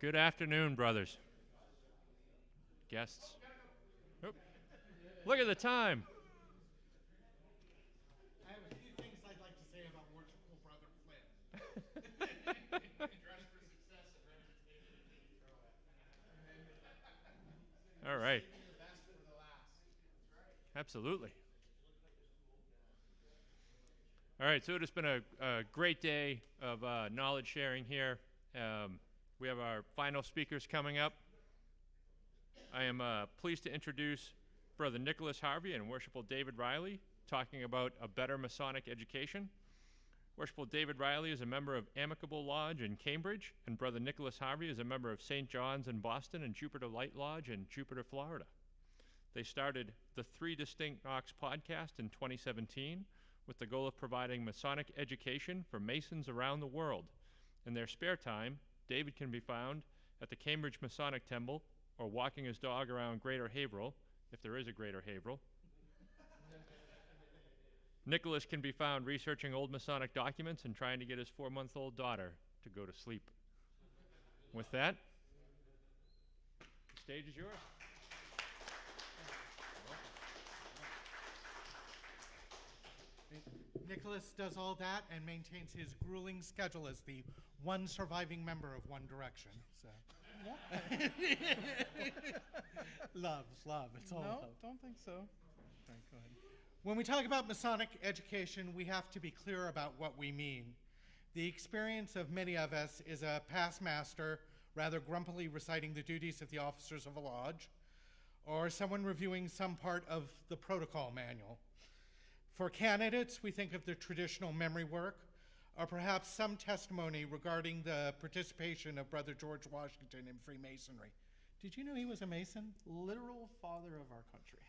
Good afternoon, brothers. Guests. Oop. Look at the time. I have a few things I'd like to say about worshipful Brother Flynn. Dress for success and ready to take anything you throw at. All right. Saving the best for the last. Absolutely. All right, so it's been a great day of knowledge sharing here. We have our final speakers coming up. I am pleased to introduce Brother Nicholas Harvey and Worshipful David Riley talking about a better Masonic education. Worshipful David Riley is a member of Amicable Lodge in Cambridge, and Brother Nicholas Harvey is a member of St. John's in Boston and Jupiter Light Lodge in Jupiter, Florida. They started the Three Distinct Knocks podcast in 2017 with the goal of providing Masonic education for Masons around the world. In their spare time, David can be found at the Cambridge Masonic Temple or walking his dog around Greater Haverhill, if there is a Greater Haverhill. Nicholas can be found researching old Masonic documents and trying to get his 4-month-old daughter to go to sleep. With that, the stage is yours. Nicholas does all that and maintains his grueling schedule as the one surviving member of One Direction. So, love. It's all No, love. don't think so. Right, go ahead. When we talk about Masonic education, we have to be clear about what we mean. The experience of many of us is a past master rather grumpily reciting the duties of the officers of a lodge, or someone reviewing some part of the protocol manual. For candidates, we think of the traditional memory work, or perhaps some testimony regarding the participation of Brother George Washington in Freemasonry. Did you know he was a Mason? Literal father of our country.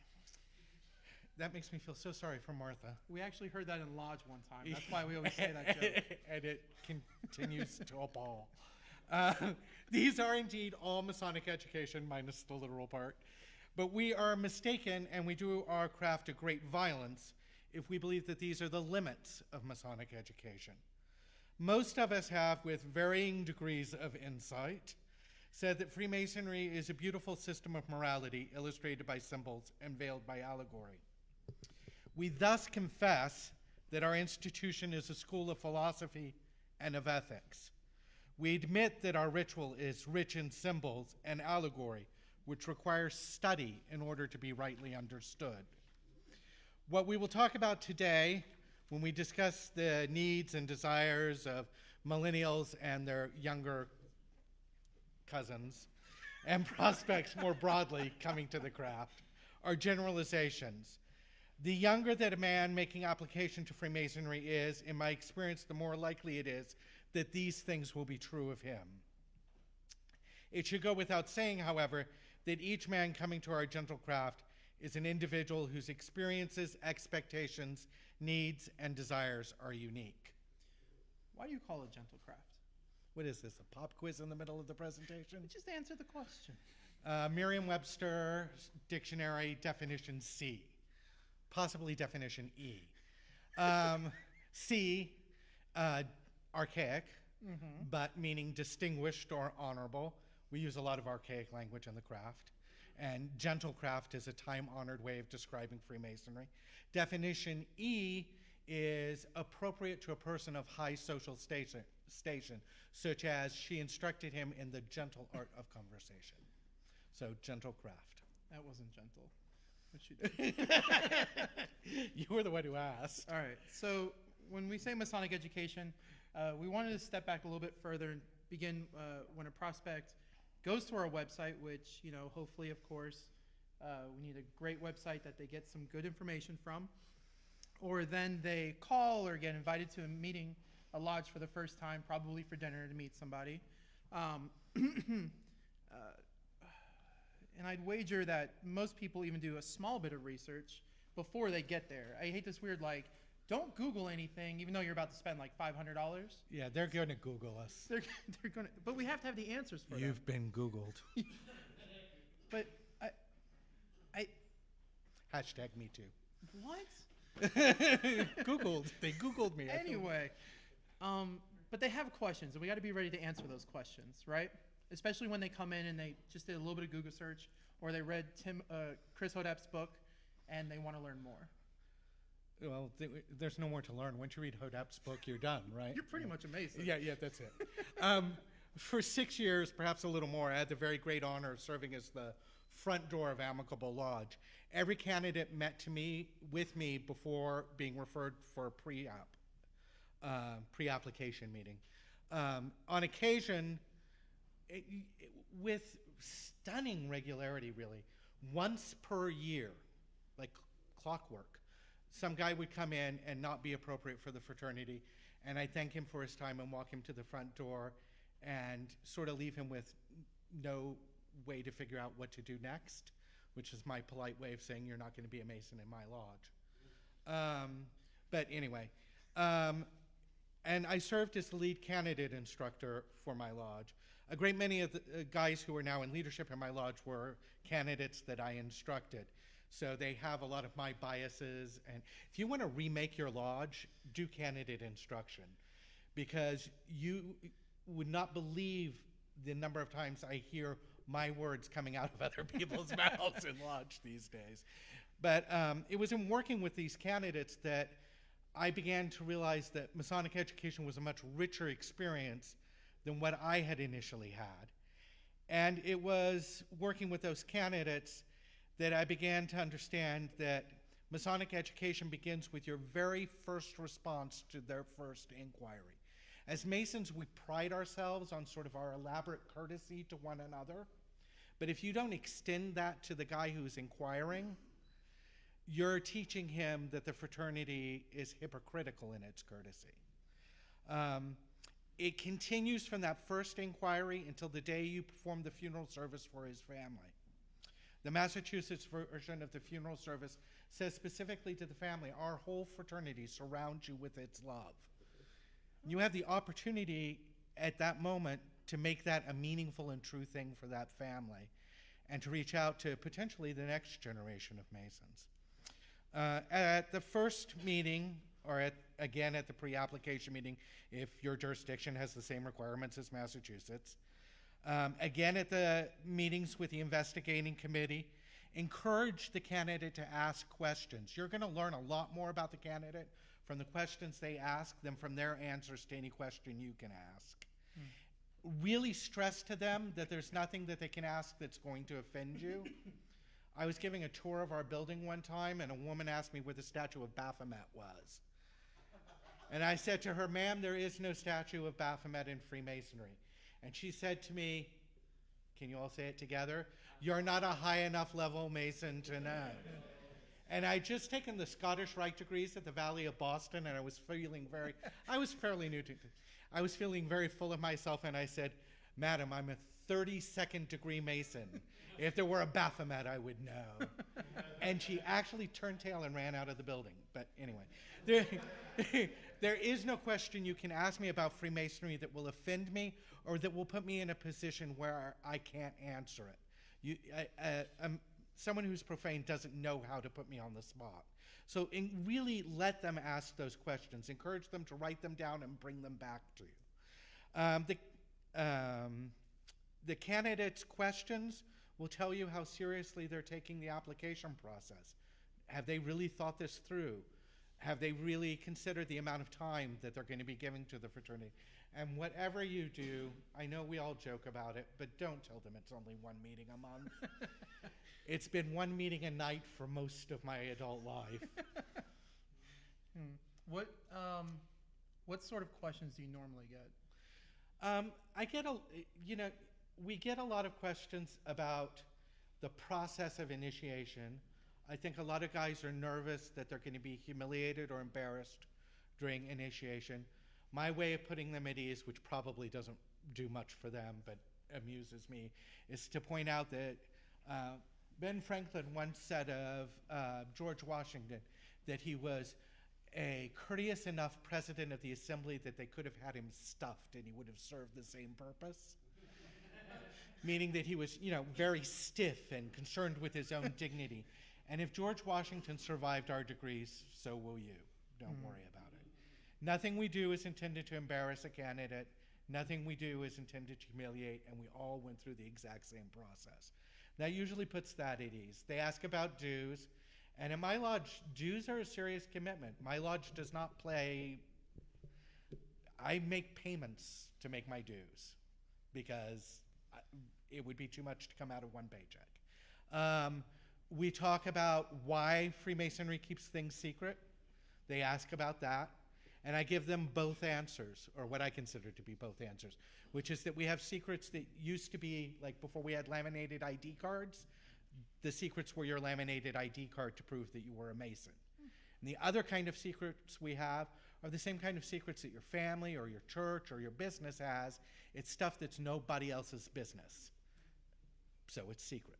That makes me feel so sorry for Martha. We actually heard that in Lodge one time. That's why we always say that joke. And it continues to appall. These are indeed all Masonic education, minus the literal part. But we are mistaken, and we do our craft a great violence if we believe that these are the limits of Masonic education. Most of us have, with varying degrees of insight, said that Freemasonry is a beautiful system of morality illustrated by symbols and veiled by allegory. We thus confess that our institution is a school of philosophy and of ethics. We admit that our ritual is rich in symbols and allegory, which requires study in order to be rightly understood. What we will talk about today when we discuss the needs and desires of millennials and their younger cousins and prospects more broadly coming to the craft are generalizations. The younger that a man making application to Freemasonry is, in my experience, the more likely it is that these things will be true of him. It should go without saying, however, that each man coming to our gentle craft is an individual whose experiences, expectations, needs, and desires are unique. Why do you call it gentle craft? What is this, a pop quiz in the middle of the presentation? Just answer the question. Merriam-Webster Dictionary definition C, possibly definition E. C, archaic, but meaning distinguished or honorable. We use a lot of archaic language in the craft. And gentle craft is a time-honored way of describing Freemasonry. Definition E is appropriate to a person of high social station, such as she instructed him in the gentle art of conversation. So, gentle craft. That wasn't gentle. What you did. You were the one who asked. All right. So when we say Masonic education, we wanted to step back a little bit further and begin when a prospect goes to our website, which, hopefully, of course, we need a great website that they get some good information from, or then they call or get invited to a meeting, a lodge for the first time, probably for dinner to meet somebody. And I'd wager that most people even do a small bit of research before they get there. I hate this weird, don't Google anything, even though you're about to spend $500. Yeah, they're going to Google us. They're going to, but we have to have the answers for them. You've been Googled. But Hashtag me too. what? Googled. They Googled me. Anyway, but they have questions, and we got to be ready to answer those questions, right? especially when they come in and they just did a little bit of Google search, or they read Chris Hodap's book, and they want to learn more. Well, there's no more to learn. Once you read Hodap's book, you're done, right? You're pretty much amazing. Yeah, that's it. For 6 years, perhaps a little more, I had the very great honor of serving as the front door of Amicable Lodge. Every candidate met with me before being referred for a pre-application meeting. On occasion, with stunning regularity, really, once per year, like clockwork, some guy would come in and not be appropriate for the fraternity, and I'd thank him for his time and walk him to the front door and sort of leave him with no way to figure out what to do next, which is my polite way of saying you're not going to be a Mason in my lodge. But anyway, and I served as the lead candidate instructor for my lodge. A great many of the guys who are now in leadership in my lodge were candidates that I instructed. So they have a lot of my biases. And if you want to remake your lodge, do candidate instruction, because you would not believe the number of times I hear my words coming out of other people's mouths in lodge these days. But it was in working with these candidates that I began to realize that Masonic education was a much richer experience than what I had initially had. And it was working with those candidates that I began to understand that Masonic education begins with your very first response to their first inquiry. As Masons, we pride ourselves on sort of our elaborate courtesy to one another, but if you don't extend that to the guy who's inquiring, you're teaching him that the fraternity is hypocritical in its courtesy. It continues from that first inquiry until the day you perform the funeral service for his family. The Massachusetts version of the funeral service says specifically to the family, our whole fraternity surrounds you with its love. You have the opportunity at that moment to make that a meaningful and true thing for that family and to reach out to potentially the next generation of Masons. At the first meeting, or again at the pre-application meeting, if your jurisdiction has the same requirements as Massachusetts, again at the meetings with the investigating committee, encourage the candidate to ask questions. You're going to learn a lot more about the candidate from the questions they ask than from their answers to any question you can ask. Really stress to them that there's nothing that they can ask that's going to offend you. I was giving a tour of our building one time, and a woman asked me where the statue of Baphomet was. And I said to her, ma'am, there is no statue of Baphomet in Freemasonry. And she said to me, can you all say it together? You're not a high enough level Mason to know. And I'd just taken the Scottish Rite degrees at the Valley of Boston, and I was feeling fairly new to it. I was feeling very full of myself, and I said, madam, I'm a 32nd degree Mason. If there were a Baphomet, I would know. And she actually turned tail and ran out of the building. But anyway, there is no question you can ask me about Freemasonry that will offend me or that will put me in a position where I can't answer it. Someone who's profane doesn't know how to put me on the spot. So really let them ask those questions. Encourage them to write them down and bring them back to you. The candidates' questions will tell you how seriously they're taking the application process. Have they really thought this through? Have they really considered the amount of time that they're going to be giving to the fraternity? And whatever you do, I know we all joke about it, but don't tell them it's only one meeting a month. It's been one meeting a night for most of my adult life. What sort of questions do you normally get? We get a lot of questions about the process of initiation. I think a lot of guys are nervous that they're going to be humiliated or embarrassed during initiation. My way of putting them at ease, which probably doesn't do much for them but amuses me, is to point out that Ben Franklin once said of George Washington that he was a courteous enough president of the assembly that they could have had him stuffed and he would have served the same purpose. Meaning that he was, very stiff and concerned with his own dignity. And if George Washington survived our degrees, so will you. Don't worry about it. Nothing we do is intended to embarrass a candidate. Nothing we do is intended to humiliate, and we all went through the exact same process. That usually puts that at ease. They ask about dues, and in my lodge, dues are a serious commitment. My lodge does not play. I make payments to make my dues because it would be too much to come out of one paycheck. We talk about why Freemasonry keeps things secret. They ask about that. And I give them both answers, or what I consider to be both answers, which is that we have secrets that used to be, like before we had laminated ID cards, the secrets were your laminated ID card to prove that you were a Mason. And the other kind of secrets we have are the same kind of secrets that your family or your church or your business has. It's stuff that's nobody else's business. So it's secret.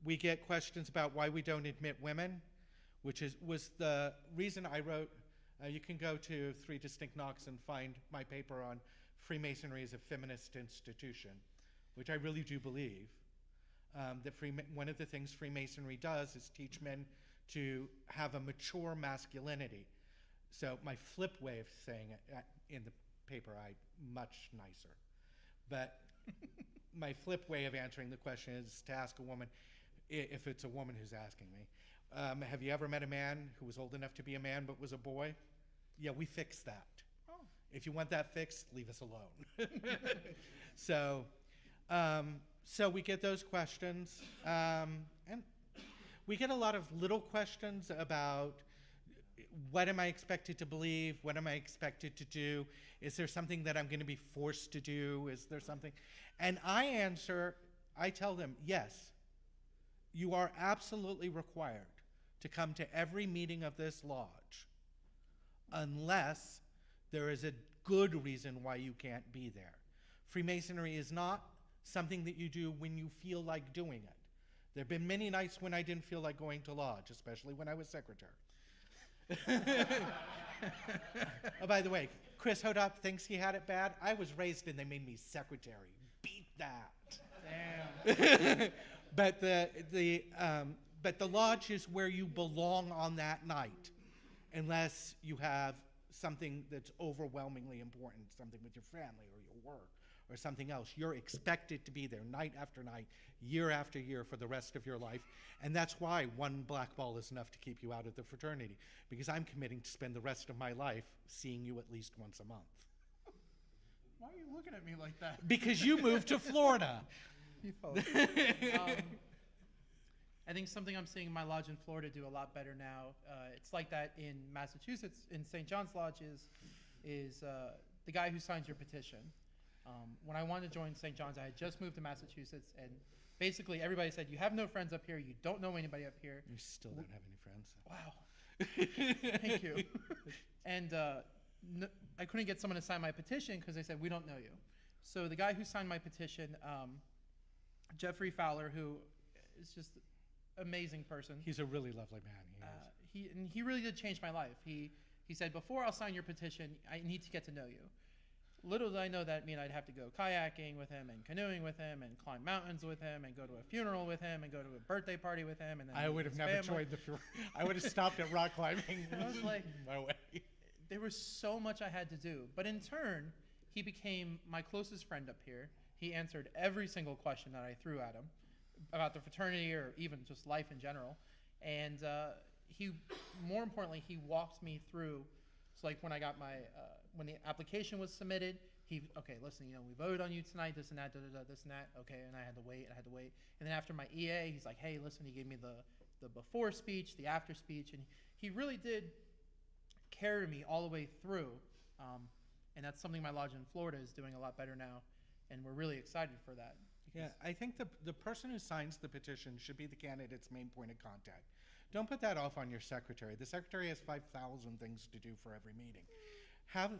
We get questions about why we don't admit women, which was the reason I wrote. You can go to Three Distinct Knocks and find my paper on Freemasonry as a feminist institution, which I really do believe. That one of the things Freemasonry does is teach men to have a mature masculinity. So my flip way of saying it in the paper, much nicer. But my flip way of answering the question is to ask a woman, if it's a woman who's asking me, have you ever met a man who was old enough to be a man but was a boy? Yeah, we fixed that. Oh. If you want that fixed, leave us alone. So we get those questions. And we get a lot of little questions about what am I expected to believe? What am I expected to do? Is there something that I'm going to be forced to do? Is there something? And I tell them, yes, you are absolutely required to come to every meeting of this lodge unless there is a good reason why you can't be there. Freemasonry is not something that you do when you feel like doing it. There have been many nights when I didn't feel like going to lodge, especially when I was secretary. Oh, by the way, Chris Hodop thinks he had it bad. I was raised and they made me secretary. Beat that. Damn. But the lodge is where you belong on that night, unless you have something that's overwhelmingly important, something with your family or your work or something else. You're expected to be there night after night, year after year for the rest of your life. And that's why one black ball is enough to keep you out of the fraternity, because I'm committing to spend the rest of my life seeing you at least once a month. Why are you looking at me like that? Because you moved to Florida. You I think something I'm seeing in my lodge in Florida do a lot better now. It's like that in Massachusetts, in St. John's Lodge, is the guy who signs your petition. When I wanted to join St. John's, I had just moved to Massachusetts, and basically everybody said, you have no friends up here, you don't know anybody up here. You still don't have any friends. Wow. Thank you. And I couldn't get someone to sign my petition because they said, we don't know you. So the guy who signed my petition, Jeffrey Fowler, who is just an amazing person. He's a really lovely man. He really did change my life. He said, before I'll sign your petition, I need to get to know you. Little did I know that mean I'd have to go kayaking with him and canoeing with him and climb mountains with him and go to a funeral with him and go to a birthday party with him. And then I would have never joined the funeral. I would have stopped at rock climbing. I was like, my way. There was so much I had to do. But in turn, he became my closest friend up here. He answered every single question that I threw at him about the fraternity or even just life in general. And more importantly, he walked me through. So like when I got when the application was submitted, okay, listen, we voted on you tonight, this and that, this and that. Okay, and I had to wait. And then after my EA, he's like, hey, listen, he gave me the before speech, the after speech, and he really did carry me all the way through. And that's something my lodge in Florida is doing a lot better now, and we're really excited for that. Yeah, I think the person who signs the petition should be the candidate's main point of contact. Don't put that off on your secretary. The secretary has 5,000 things to do for every meeting. Have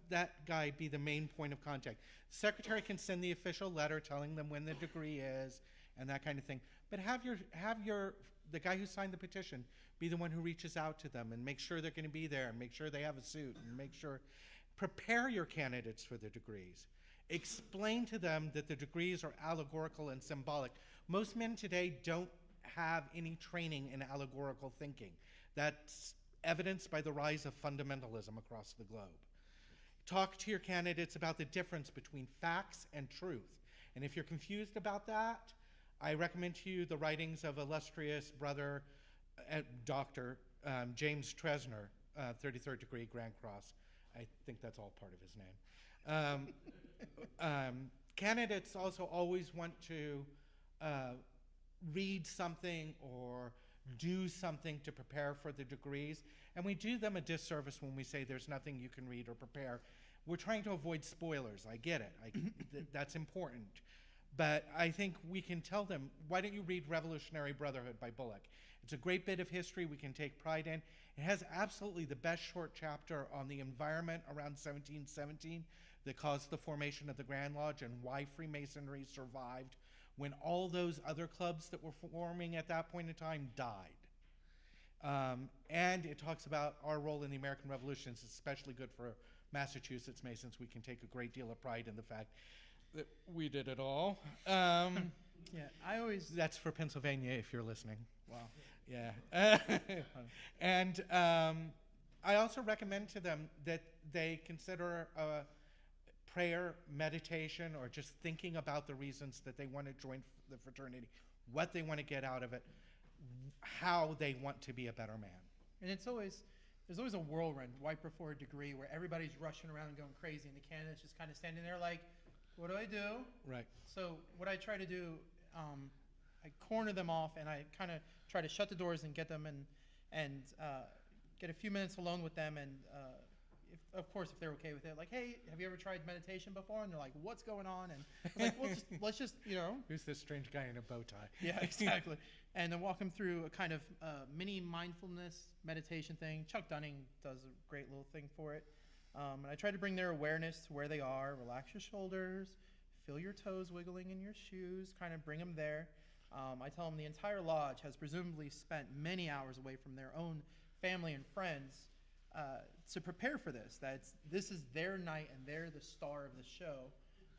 that guy be the main point of contact. The secretary can send the official letter telling them when the degree is and that kind of thing. But have the guy who signed the petition be the one who reaches out to them and make sure they're going to be there and make sure they have a suit and prepare your candidates for the degrees. Explain to them that the degrees are allegorical and symbolic. Most men today don't have any training in allegorical thinking. That's evidenced by the rise of fundamentalism across the globe. Talk to your candidates about the difference between facts and truth. And if you're confused about that, I recommend to you the writings of illustrious brother, Dr. James Tresner, 33rd degree Grand Cross. I think that's all part of his name. Candidates also always want to read something or do something to prepare for the degrees, and we do them a disservice when we say there's nothing you can read or prepare. We're trying to avoid spoilers. I get it. That's important. But I think we can tell them, why don't you read Revolutionary Brotherhood by Bullock? It's a great bit of history we can take pride in. It has absolutely the best short chapter on the environment around 1717 that caused the formation of the Grand Lodge and why Freemasonry survived when all those other clubs that were forming at that point in time died. And it talks about our role in the American Revolution. It's especially good for Massachusetts Masons. We can take a great deal of pride in the fact that we did it all. Yeah, I always. That's for Pennsylvania if you're listening. Wow. Yeah. And I also recommend to them that they consider prayer, meditation, or just thinking about the reasons that they want to join the fraternity, what they want to get out of it, how they want to be a better man. And there's always a whirlwind right before a degree where everybody's rushing around and going crazy, and the candidate's just kind of standing there like, what do I do? Right. So what I try to do, I corner them off, and I kind of try to shut the doors and get them and get a few minutes alone with them, and of course, if they're okay with it, like, hey, have you ever tried meditation before? And they're like, what's going on? And I'm like, well, let's just, Who's this strange guy in a bow tie? Yeah, exactly. And then walk them through a kind of mini mindfulness meditation thing. Chuck Dunning does a great little thing for it. And I try to bring their awareness to where they are. Relax your shoulders, feel your toes wiggling in your shoes, kind of bring them there. I tell them the entire lodge has presumably spent many hours away from their own family and friends to prepare for this. This is their night, and they're the star of the show.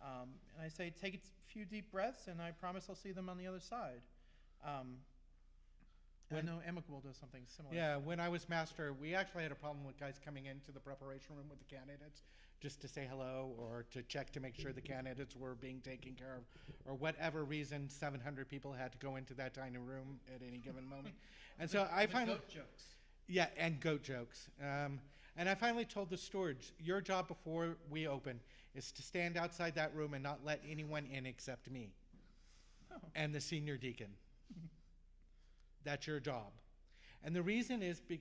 And I say, take a few deep breaths, and I promise I'll see them on the other side. I know Amicable does something similar. Yeah, when I was master, we actually had a problem with guys coming into the preparation room with the candidates just to say hello or to check to make sure the candidates were being taken care of, or whatever reason 700 people had to go into that tiny room at any given moment. And so I finally... Goat jokes. Yeah, and goat jokes. And I finally told the steward, your job before we open is to stand outside that room and not let anyone in except me and the senior deacon. That's your job. And the reason is, the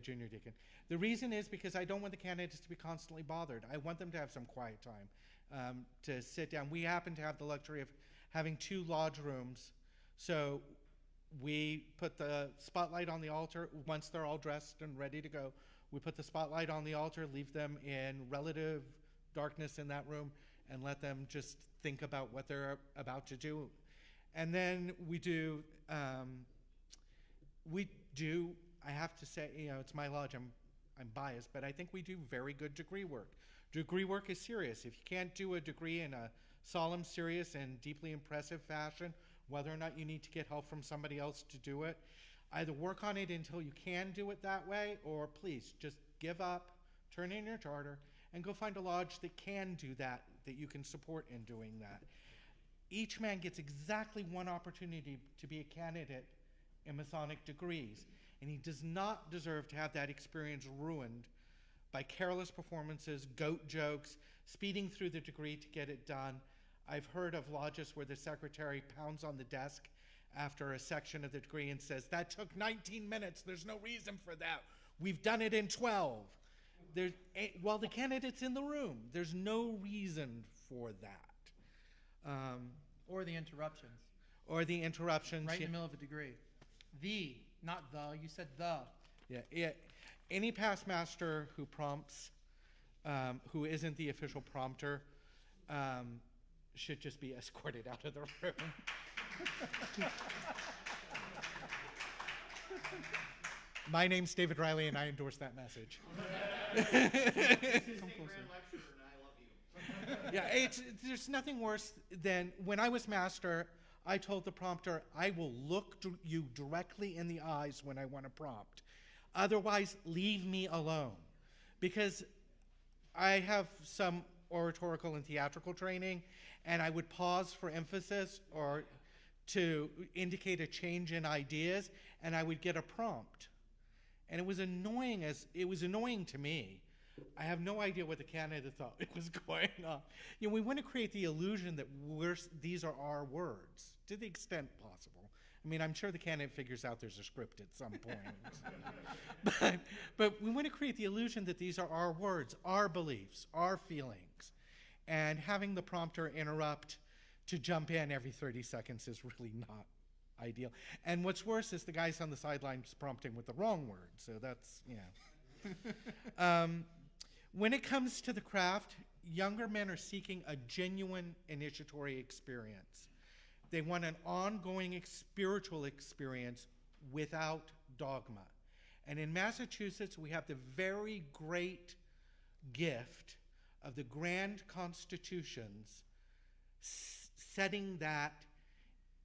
junior deacon. The reason is because I don't want the candidates to be constantly bothered. I want them to have some quiet time to sit down. We happen to have the luxury of having 2 lodge rooms. So we put the spotlight on the altar. Once they're all dressed and ready to go, we put the spotlight on the altar, leave them in relative darkness in that room, and let them just think about what they're about to do. And then we do, I have to say, it's my lodge, I'm biased, but I think we do very good degree work. Degree work is serious. If you can't do a degree in a solemn, serious, and deeply impressive fashion, whether or not you need to get help from somebody else to do it, either work on it until you can do it that way, or please just give up, turn in your charter, and go find a lodge that can do that you can support in doing that. Each man gets exactly one opportunity to be a candidate in Masonic degrees, and he does not deserve to have that experience ruined by careless performances, goat jokes, speeding through the degree to get it done. I've heard of lodges where the secretary pounds on the desk after a section of the degree and says, that took 19 minutes, there's no reason for that. We've done it in 12. While the candidate's in the room, there's no reason for that. Or the interruptions. Or the interruptions. Right in the middle of a degree. The, not the, you said the. Yeah. Any past master who prompts, who isn't the official prompter, should just be escorted out of the room. My name's David Riley, and I endorse that message. Yeah, there's nothing worse than when I was master, I told the prompter, I will look you directly in the eyes when I want to prompt. Otherwise, leave me alone. Because I have some oratorical and theatrical training, and I would pause for emphasis or to indicate a change in ideas, and I would get a prompt. And it was annoying to me. I have no idea what the candidate thought it was going on. You know, we want to create the illusion that these are our words to the extent possible. I mean, I'm sure the candidate figures out there's a script at some point. but we want to create the illusion that these are our words, our beliefs, our feelings. And having the prompter interrupt to jump in every 30 seconds is really not ideal. And what's worse is the guys on the sidelines prompting with the wrong word. So that's, when it comes to the craft, younger men are seeking a genuine initiatory experience. They want an ongoing spiritual experience without dogma. And in Massachusetts, we have the very great gift of the grand constitutions setting that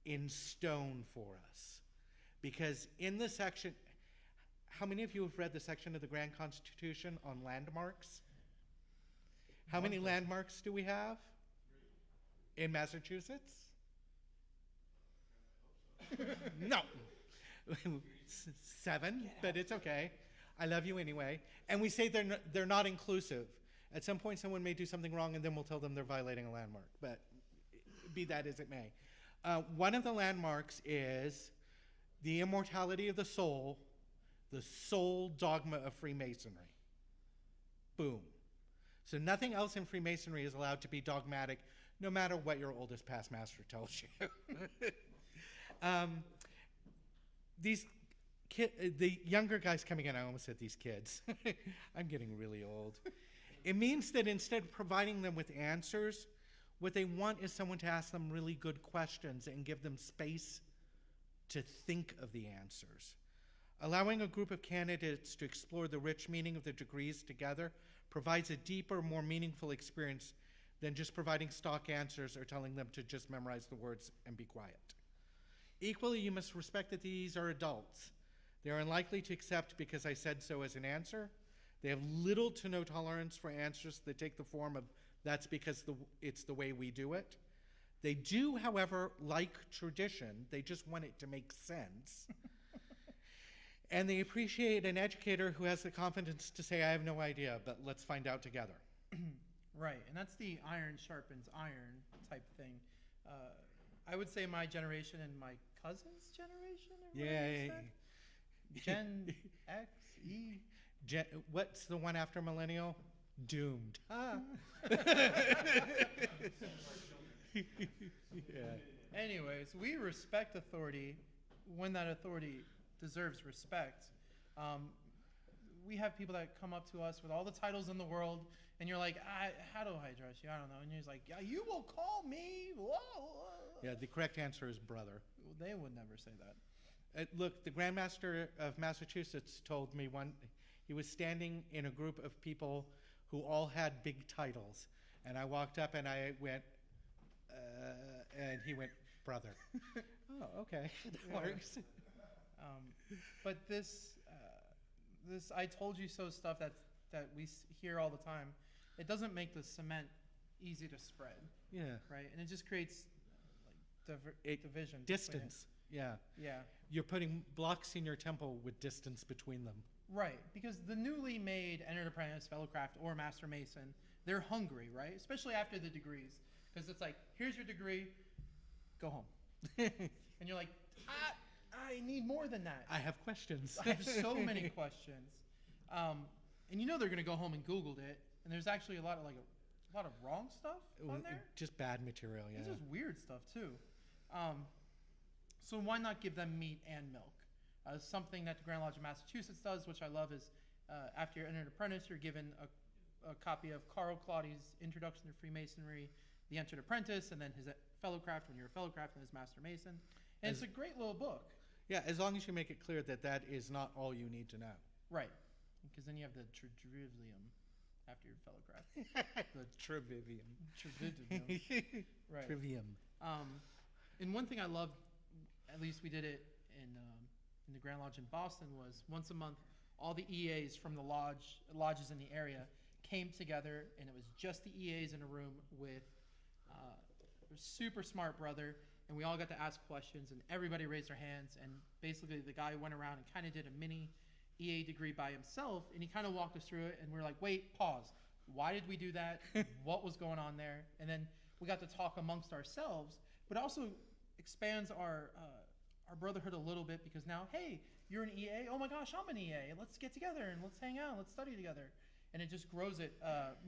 in stone for us. Because in the section, how many of you have read the section of the Grand Constitution on landmarks? How many landmarks do we have in Massachusetts? No. 7, but it's okay. I love you anyway. And we say they're not inclusive. At some point, someone may do something wrong, and then we'll tell them they're violating a landmark. But be that as it may. One of the landmarks is the immortality of the soul dogma of Freemasonry. Boom. So nothing else in Freemasonry is allowed to be dogmatic, no matter what your oldest past master tells you. The younger guys coming in, I almost said these kids. I'm getting really old. It means that instead of providing them with answers, what they want is someone to ask them really good questions and give them space to think of the answers. Allowing a group of candidates to explore the rich meaning of the degrees together provides a deeper, more meaningful experience than just providing stock answers or telling them to just memorize the words and be quiet. Equally, you must respect that these are adults. They are unlikely to accept because I said so as an answer. They have little to no tolerance for answers that take the form of that's because it's the way we do it. They do, however, like tradition. They just want it to make sense. And they appreciate an educator who has the confidence to say, I have no idea, but let's find out together. Right, and that's the iron sharpens iron type thing. I would say my generation and my cousin's generation. Gen X, E. What's the one after millennial? Doomed. Anyways, we respect authority when that authority deserves respect. We have people that come up to us with all the titles in the world, and you're like, how do I address you? I don't know. And he's like, yeah, you will call me. Whoa. Yeah, the correct answer is brother. They would never say that. Look, the Grand Master of Massachusetts told me he was standing in a group of people who all had big titles. And I walked up and I went, and he went, brother. Oh, okay, that works. But this I told you so stuff that we hear all the time, it doesn't make the cement easy to spread. Yeah. Right? And it just creates division. Distance. Yeah. Yeah. You're putting blocks in your temple with distance between them. Right. Because the newly made Entered Apprentice, Fellowcraft, or Master Mason, they're hungry, right? Especially after the degrees. Because it's like, here's your degree, go home. And you're like, I need more than that. I have questions. I have so many questions. And you know they're going to go home and Googled it, and there's actually a lot of wrong stuff on there. Just bad material, yeah. It's just weird stuff too. So why not give them meat and milk? Something that the Grand Lodge of Massachusetts does, which I love, is after you're entered apprentice, you're given a copy of Carl Claudy's Introduction to Freemasonry, the Entered Apprentice, and then his Fellowcraft when you're a Fellowcraft, and his Master Mason. And it's a great little book. Yeah, as long as you make it clear that that is not all you need to know. Right. Because then you have the Trivium after your Fellowcraft. The Trivium. Trivium. Right. Trivium. And one thing I loved, at least we did it in the Grand Lodge in Boston, was once a month, all the EAs from the lodges in the area came together, and it was just the EAs in a room with a super smart brother, and we all got to ask questions, and everybody raised their hands, and basically the guy went around and kind of did a mini EA degree by himself, and he kind of walked us through it, and we were like, wait, pause. Why did we do that? What was going on there? And then we got to talk amongst ourselves, but also expands our brotherhood a little bit, because now, hey, you're an EA. Oh my gosh, I'm an EA. Let's get together and let's hang out. Let's study together. And it just grows it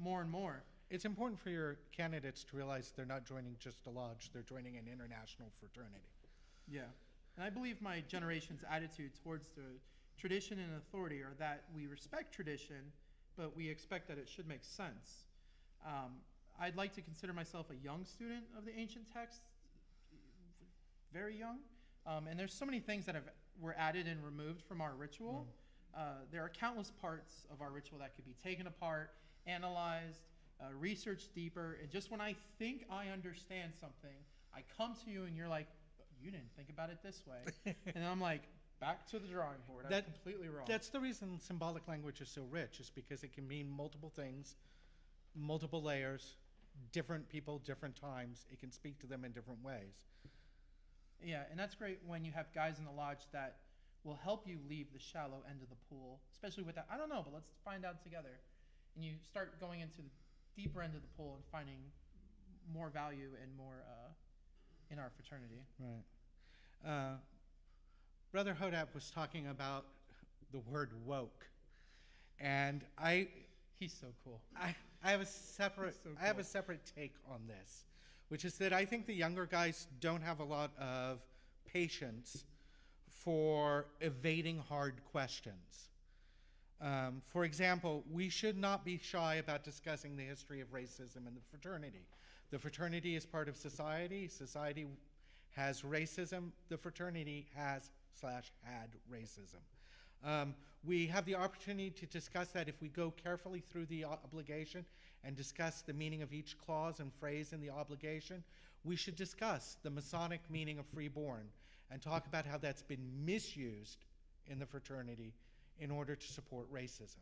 more and more. It's important for your candidates to realize they're not joining just a lodge, they're joining an international fraternity. Yeah. And I believe my generation's attitude towards the tradition and authority are that we respect tradition, but we expect that it should make sense. I'd like to consider myself a young student of the ancient texts, very young. And there's so many things that were added and removed from our ritual. There are countless parts of our ritual that could be taken apart, analyzed, researched deeper. And just when I think I understand something, I come to you and you're like, you didn't think about it this way. And I'm like, back to the drawing board. I'm completely wrong. That's the reason symbolic language is so rich, is because it can mean multiple things, multiple layers, different people, different times. It can speak to them in different ways. Yeah, and that's great when you have guys in the lodge that will help you leave the shallow end of the pool, especially with that, I don't know, but let's find out together. And you start going into the deeper end of the pool and finding more value and more in our fraternity. Right. Brother Hodap was talking about the word woke. And He's so cool. I have a separate So cool. I have a separate take on this, which is that I think the younger guys don't have a lot of patience for evading hard questions. For example, we should not be shy about discussing the history of racism in the fraternity. The fraternity is part of society. Society has racism. The fraternity has/had racism. We have the opportunity to discuss that if we go carefully through the obligation and discuss the meaning of each clause and phrase in the obligation. We should discuss the Masonic meaning of freeborn and talk about how that's been misused in the fraternity in order to support racism.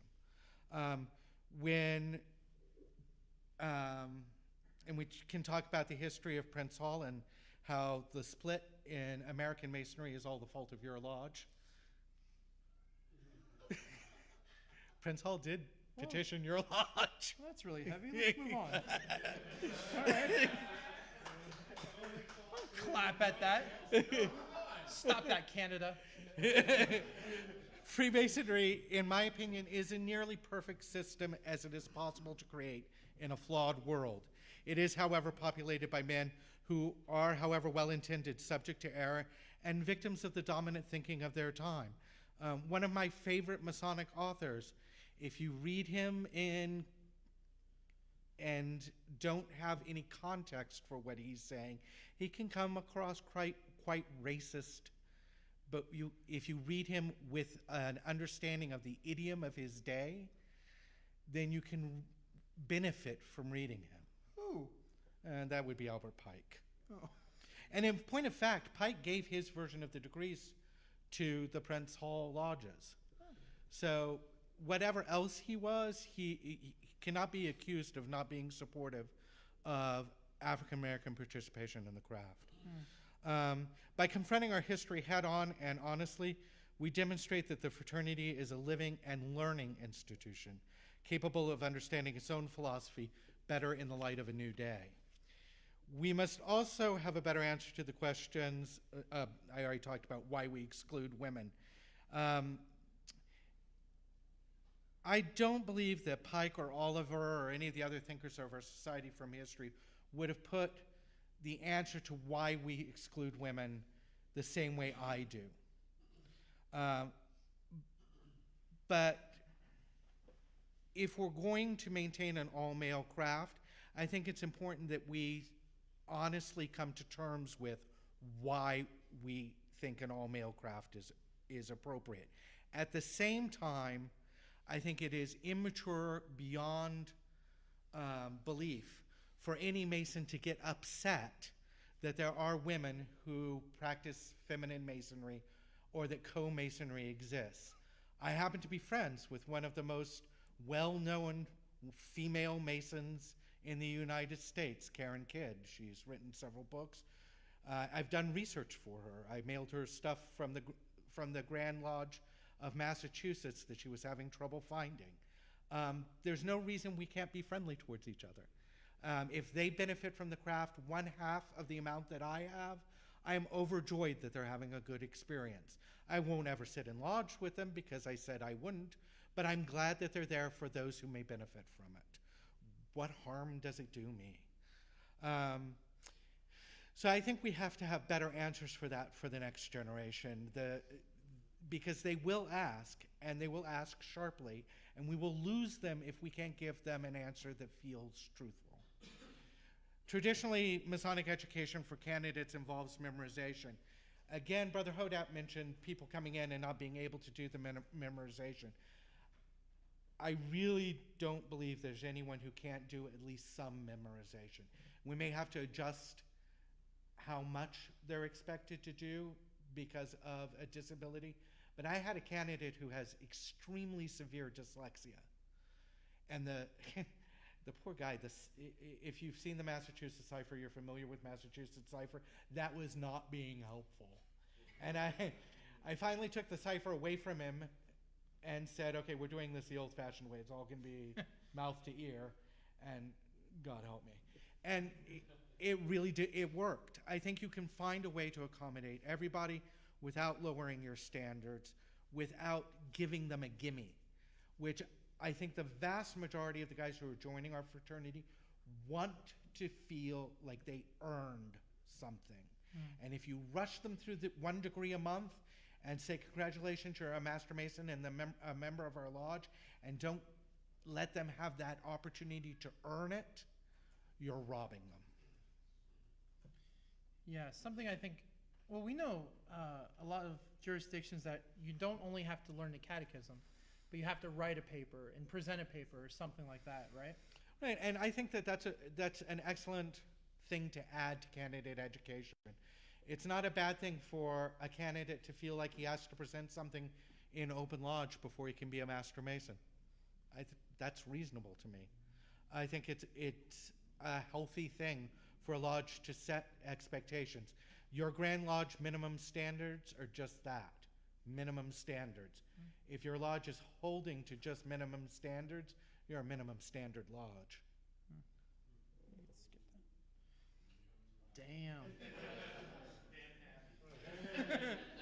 And we can talk about the history of Prince Hall and how the split in American Masonry is all the fault of your lodge. Prince Hall did petition your lodge. Well, that's really heavy. Let's move on. All right. Clap at that. Stop that, Canada. Freemasonry, in my opinion, is a nearly perfect system as it is possible to create in a flawed world. It is, however, populated by men who are, however well-intended, subject to error, and victims of the dominant thinking of their time. One of my favorite Masonic authors, if you read him and don't have any context for what he's saying, he can come across quite racist. But if you read him with an understanding of the idiom of his day, then you can benefit from reading him. Ooh. And that would be Albert Pike. Oh. And in point of fact, Pike gave his version of the degrees to the Prince Hall lodges. So whatever else he was, he cannot be accused of not being supportive of African American participation in the craft. By confronting our history head-on and honestly, we demonstrate that the fraternity is a living and learning institution, capable of understanding its own philosophy better in the light of a new day. We must also have a better answer to the questions, I already talked about why we exclude women. I don't believe that Pike or Oliver or any of the other thinkers of our society from history would have put the answer to why we exclude women the same way I do. But if we're going to maintain an all-male craft, I think it's important that we honestly come to terms with why we think an all-male craft is appropriate. At the same time, I think it is immature beyond belief for any Mason to get upset that there are women who practice feminine Masonry or that co-Masonry exists. I happen to be friends with one of the most well-known female Masons in the United States, Karen Kidd. She's written several books. I've done research for her. I mailed her stuff from the Grand Lodge of Massachusetts that she was having trouble finding. There's no reason we can't be friendly towards each other. If they benefit from the craft 1/2 of the amount that I have, I am overjoyed that they're having a good experience. I won't ever sit in lodge with them because I said I wouldn't, but I'm glad that they're there for those who may benefit from it. What harm does it do me? So I think we have to have better answers for that for the next generation, because they will ask, and they will ask sharply, and we will lose them if we can't give them an answer that feels truthful. Traditionally, Masonic education for candidates involves memorization. Again, Brother Hodat mentioned people coming in and not being able to do the memorization. I really don't believe there's anyone who can't do at least some memorization. We may have to adjust how much they're expected to do because of a disability, but I had a candidate who has extremely severe dyslexia. And the poor guy, if you've seen the Massachusetts cipher, you're familiar with Massachusetts cipher, that was not being helpful. And I finally took the cipher away from him and said, okay, we're doing this the old-fashioned way. It's all going to be mouth to ear, and God help me. And it really did, it worked. I think you can find a way to accommodate everybody without lowering your standards, without giving them a gimme, which I think the vast majority of the guys who are joining our fraternity want to feel like they earned something. And if you rush them through the 1 degree a month and say, congratulations, you're a Master Mason and a member of our lodge, and don't let them have that opportunity to earn it, you're robbing them. Yeah, something I think, well, we know a lot of jurisdictions that you don't only have to learn the catechism, but you have to write a paper and present a paper or something like that, right? Right, and I think that that's an excellent thing to add to candidate education. It's not a bad thing for a candidate to feel like he has to present something in open lodge before he can be a Master Mason. That's reasonable to me. I think it's a healthy thing for a lodge to set expectations. Your Grand Lodge minimum standards are just that, minimum standards. If your lodge is holding to just minimum standards, you're a minimum standard lodge. Damn.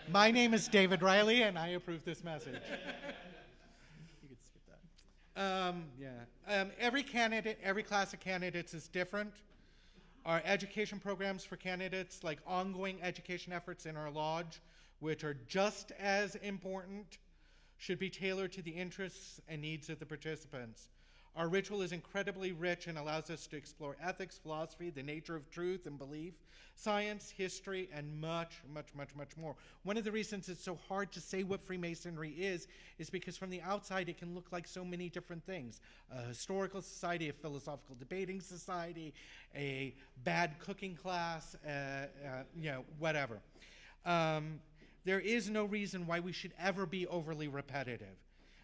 My name is David Riley, and I approve this message. You could skip that. Every class of candidates is different. Our education programs for candidates, like ongoing education efforts in our lodge, which are just as important, should be tailored to the interests and needs of the participants. Our ritual is incredibly rich and allows us to explore ethics, philosophy, the nature of truth and belief, science, history, and much, much, much, much more. One of the reasons it's so hard to say what Freemasonry is because from the outside it can look like so many different things. A historical society, a philosophical debating society, a bad cooking class, whatever. There is no reason why we should ever be overly repetitive.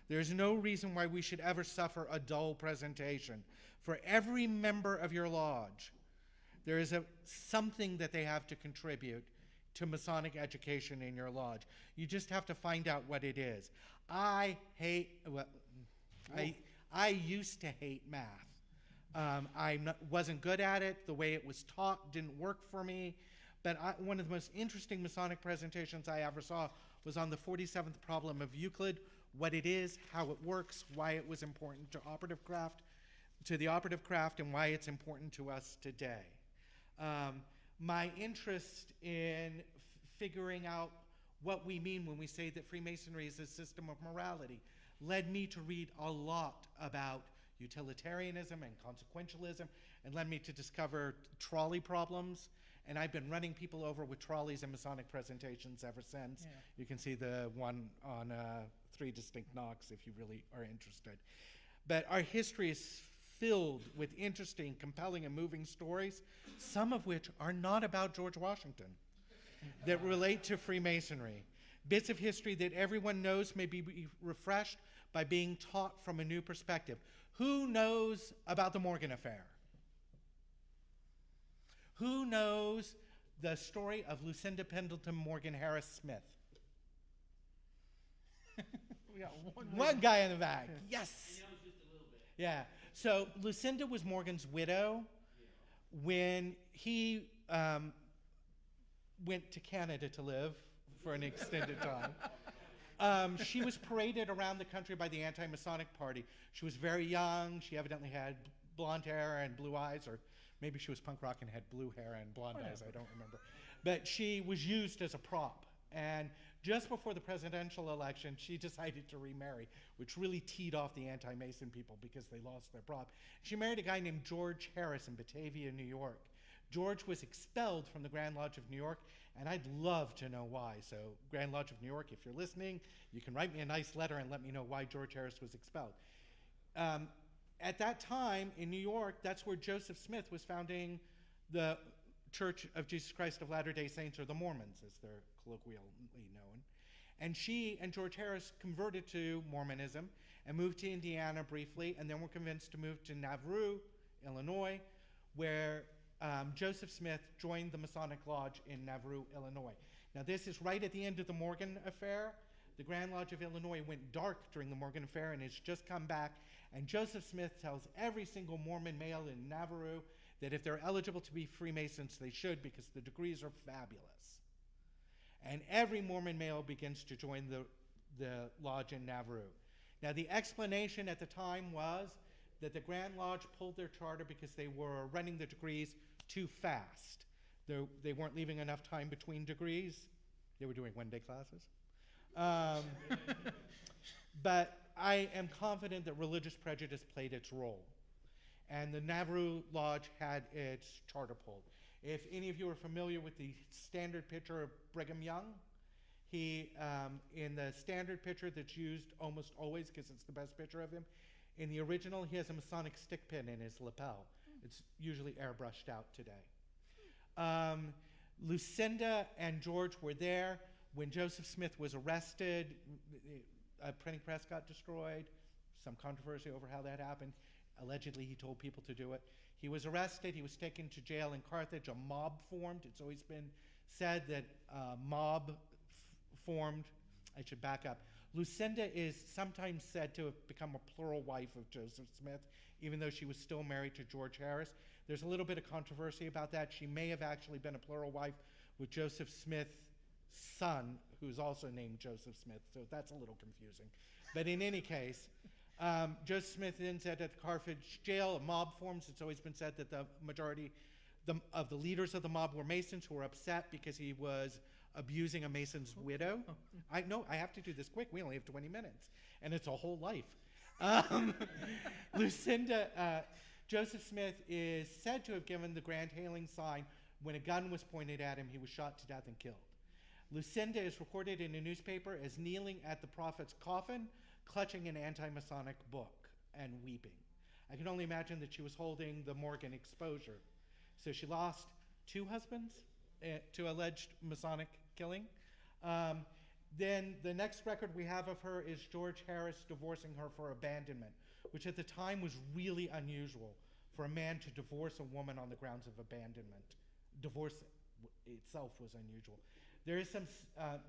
There's no reason why we should ever suffer a dull presentation. For every member of your lodge, there is something that they have to contribute to Masonic education in your lodge. You just have to find out what it is. I used to hate math. Wasn't good at it. The way it was taught didn't work for me. But one of the most interesting Masonic presentations I ever saw was on the 47th problem of Euclid, what it is, how it works, why it was important to the operative craft, and why it's important to us today. My interest in figuring out what we mean when we say that Freemasonry is a system of morality led me to read a lot about utilitarianism and consequentialism, and led me to discover trolley problems. And I've been running people over with trolleys and Masonic presentations ever since. Yeah. You can see the one on 3 Distinct Knocks if you really are interested. But our history is filled with interesting, compelling, and moving stories, some of which are not about George Washington, that relate to Freemasonry. Bits of history that everyone knows may be refreshed, by being taught from a new perspective. Who knows about the Morgan affair? Who knows the story of Lucinda Pendleton Morgan Harris Smith? We got One guy in the back. Yes. Yeah. So Lucinda was Morgan's widow when he went to Canada to live for an extended time. She was paraded around the country by the anti-Masonic party. She was very young. She evidently had blonde hair and blue eyes, or maybe she was punk rock and had blue hair and blonde eyes. I don't remember. But she was used as a prop. And just before the presidential election, she decided to remarry, which really teed off the anti-Mason people because they lost their prop. She married a guy named George Harris in Batavia, New York. George was expelled from the Grand Lodge of New York, and I'd love to know why. So, Grand Lodge of New York, if you're listening, you can write me a nice letter and let me know why George Harris was expelled. At that time in New York, that's where Joseph Smith was founding the Church of Jesus Christ of Latter-day Saints, or the Mormons, as they're colloquially known. And she and George Harris converted to Mormonism and moved to Indiana briefly, and then were convinced to move to Nauvoo, Illinois, where Joseph Smith joined the Masonic Lodge in Nauvoo, Illinois. Now, this is right at the end of the Morgan affair. The Grand Lodge of Illinois went dark during the Morgan affair and has just come back. And Joseph Smith tells every single Mormon male in Nauvoo that if they're eligible to be Freemasons, they should, because the degrees are fabulous. And every Mormon male begins to join the lodge in Nauvoo. Now, the explanation at the time was that the Grand Lodge pulled their charter because they were running the degrees too fast. They weren't leaving enough time between degrees. They were doing one-day classes. But I am confident that religious prejudice played its role. And the Nauvoo Lodge had its charter pulled. If any of you are familiar with the standard picture of Brigham Young, he, in the standard picture that's used almost always because it's the best picture of him, in the original, he has a Masonic stick pin in his lapel. It's usually airbrushed out today. Lucinda and George were there when Joseph Smith was arrested. A printing press got destroyed. Some controversy over how that happened. Allegedly, he told people to do it. He was arrested. He was taken to jail in Carthage. A mob formed. It's always been said that a mob formed. I should back up. Lucinda is sometimes said to have become a plural wife of Joseph Smith, even though she was still married to George Harris. There's a little bit of controversy about that. She may have actually been a plural wife with Joseph Smith's son, who's also named Joseph Smith, so that's a little confusing. But in any case, Joseph Smith then said at the Carthage jail, a mob forms. It's always been said that the majority of the leaders of the mob were Masons, who were upset because he was abusing a Mason's widow. I have to do this quick. We only have 20 minutes, and it's a whole life. Joseph Smith is said to have given the grand hailing sign when a gun was pointed at him. He was shot to death and killed. Lucinda is recorded in a newspaper as kneeling at the prophet's coffin, clutching an anti-Masonic book and weeping. I can only imagine that she was holding the Morgan exposure. So she lost 2 husbands to alleged Masonic killing. Then the next record we have of her is George Harris divorcing her for abandonment, which at the time was really unusual for a man to divorce a woman on the grounds of abandonment. Divorce itself was unusual. There is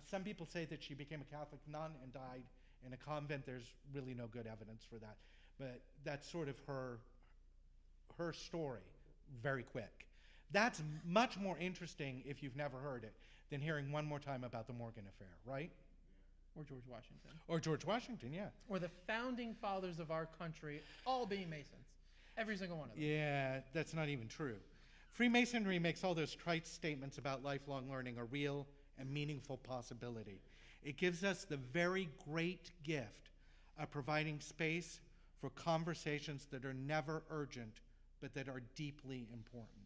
some people say that she became a Catholic nun and died in a convent. There's really no good evidence for that. But that's sort of her story, very quick. That's much more interesting, if you've never heard it, than hearing one more time about the Morgan affair, right? Or George Washington. Or George Washington, yeah. Or the founding fathers of our country all being Masons. Every single one of them. Yeah, that's not even true. Freemasonry makes all those trite statements about lifelong learning a real and meaningful possibility. It gives us the very great gift of providing space for conversations that are never urgent, but that are deeply important.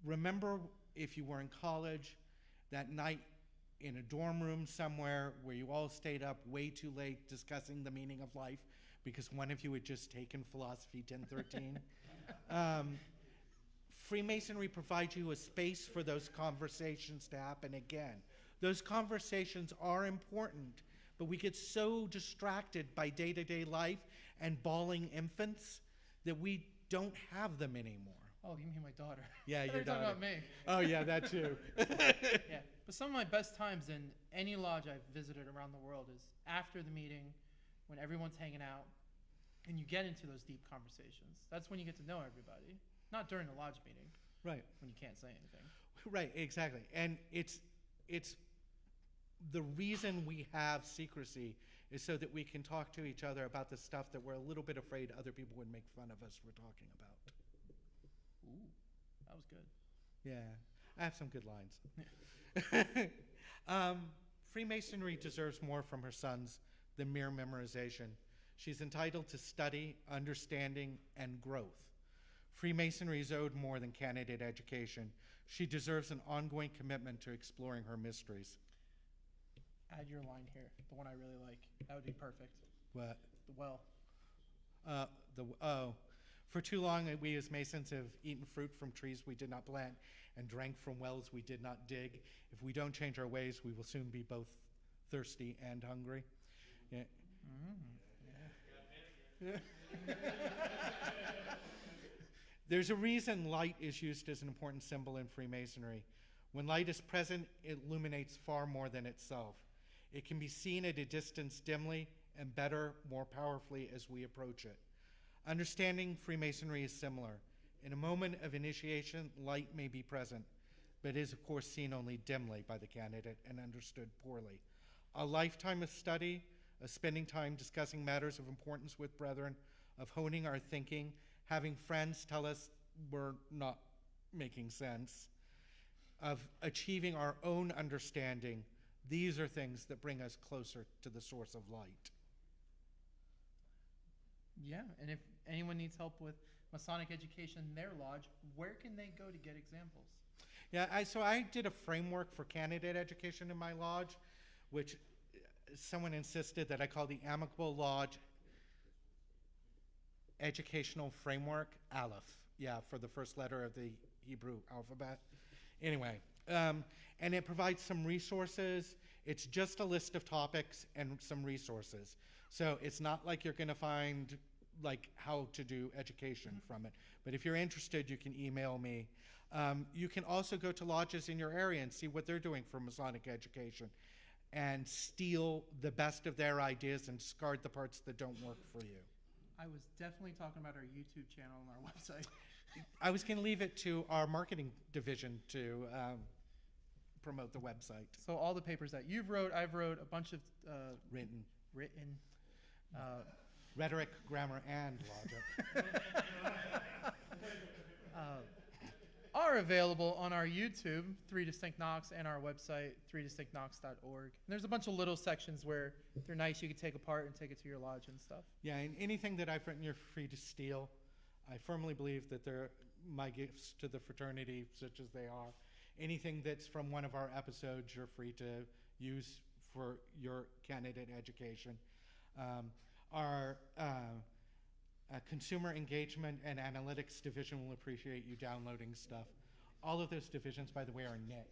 Remember, if you were in college, that night in a dorm room somewhere where you all stayed up way too late discussing the meaning of life because one of you had just taken Philosophy 1013? Freemasonry provides you a space for those conversations to happen again. Those conversations are important, but we get so distracted by day-to-day life and bawling infants that we don't have them anymore. Oh, you mean my daughter? Yeah, I thought you your were talking daughter. about me. Oh, yeah, that too. Yeah, but some of my best times in any lodge I've visited around the world is after the meeting, when everyone's hanging out, and you get into those deep conversations. That's when you get to know everybody. Not during the lodge meeting, Right. when you can't say anything. Right, exactly. And it's the reason we have secrecy is so that we can talk to each other about the stuff that we're a little bit afraid other people would make fun of us for talking about. Ooh, that was good. Yeah, I have some good lines. Freemasonry deserves more from her sons than mere memorization. She's entitled to study, understanding, and growth. Freemasonry is owed more than candidate education. She deserves an ongoing commitment to exploring her mysteries. Add your line here, the one I really like. That would be perfect. What? The well. For too long, we as Masons have eaten fruit from trees we did not plant and drank from wells we did not dig. If we don't change our ways, we will soon be both thirsty and hungry. Yeah. Yeah. There's a reason light is used as an important symbol in Freemasonry. When light is present, it illuminates far more than itself. It can be seen at a distance dimly and better, more powerfully as we approach it. Understanding Freemasonry is similar. In a moment of initiation, light may be present, but is of course seen only dimly by the candidate and understood poorly. A lifetime of study, of spending time discussing matters of importance with brethren, of honing our thinking, having friends tell us we're not making sense, of achieving our own understanding, these are things that bring us closer to the source of light. Yeah, and if anyone needs help with Masonic education in their lodge, where can they go to get examples? Yeah, so I did a framework for candidate education in my lodge, which someone insisted that I call the Amicable Lodge Educational Framework, Aleph. Yeah, for the first letter of the Hebrew alphabet. Anyway, and it provides some resources. It's just a list of topics and some resources. So it's not like you're going to find like how to do education from it. But if you're interested, you can email me. You can also go to lodges in your area and see what they're doing for Masonic education and steal the best of their ideas and discard the parts that don't work for you. I was definitely talking about our YouTube channel and our website. I was going to leave it to our marketing division to promote the website. So all the papers that you've wrote, I've wrote, a bunch of Written. Rhetoric, grammar, and logic. are available on our YouTube, 3 Distinct Knocks, and our website, 3distinctknocks.org. And there's a bunch of little sections where they're nice. You can take apart and take it to your lodge and stuff. Yeah, and anything that I've written, you're free to steal. I firmly believe that they're my gifts to the fraternity, such as they are. Anything that's from one of our episodes, you're free to use for your candidate education. Our consumer engagement and analytics division will appreciate you downloading stuff. All of those divisions, by the way, are Nick.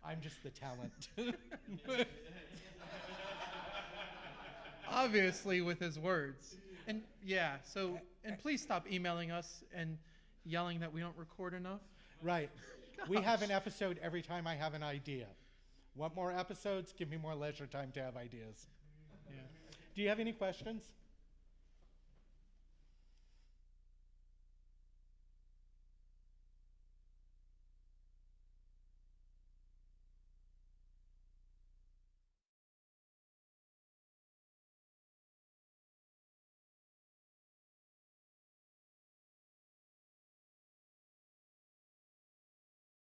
I'm just the talent. Obviously, with his words. And yeah, so, and please stop emailing us and yelling that we don't record enough. Right. We have an episode every time I have an idea. Want more episodes? Give me more leisure time to have ideas. Yeah. Do you have any questions?